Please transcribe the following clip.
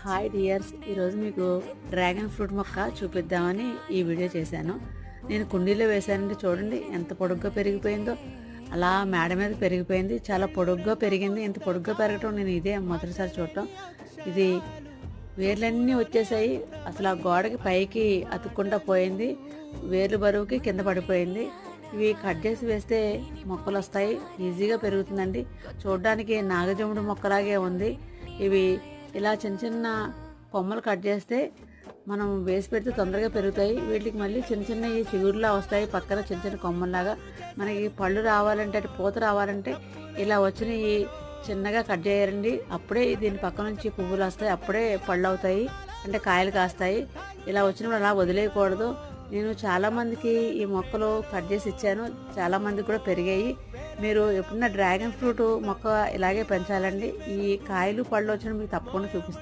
Hi dears, ఈరోజు మీకు dragon fruit మొక్క చూపిద్దామని ఈ వీడియో చేశాను. నేను కుండీలో వేసానండి. చూడండి ఎంత పొడుగ్గా పెరిగిపోయిందో. అలా మేడ మీద పెరిగిపోయింది. చాలా పొడుగ్గా పెరిగింది. ఇంత పొడుగ్గా పెరగటం నేను ఇదే మొదటిసారి చూడటం. ఇది వేర్లన్నీ వచ్చేసాయి. అసలు ఆ గోడకి పైకి అతుక్కుండా పోయింది. వేర్లు బరువుకి కింద పడిపోయింది. ఇవి కట్ చేసి వేస్తే మొక్కలు వస్తాయి. ఈజీగా పెరుగుతుందండి. చూడడానికి నాగజముడు మొక్కలాగే ఉంది. ఇవి ఇలా చిన్న చిన్న కొమ్మలు కట్ చేస్తే మనం వేసి పెడితే తొందరగా పెరుగుతాయి. వీటికి మళ్ళీ చిన్న చిన్న ఈ చిగురులా వస్తాయి. పక్కన చిన్న చిన్న కొమ్మల్లాగా మనకి పళ్ళు రావాలంటే, పూత రావాలంటే ఇలా వచ్చినవి చిన్నగా కట్ చేయాలండి. అప్పుడే దీని పక్క నుంచి పువ్వులు వస్తాయి. అప్పుడే పళ్ళు అవుతాయి, అంటే కాయలు కాస్తాయి. ఇలా వచ్చినప్పుడు అలా వదిలేయకూడదు. నేను చాలామందికి ఈ మొక్కలు కట్ చేసి ఇచ్చాను. చాలామందికి కూడా పెరిగాయి. మీరు ఎప్పుడన్నా డ్రాగన్ ఫ్రూట్ మొక్క ఇలాగే పెంచాలండి. ఈ కాయలు పళ్ళు వచ్చినప్పుడు మీకు తప్పకుండా చూపిస్తాను.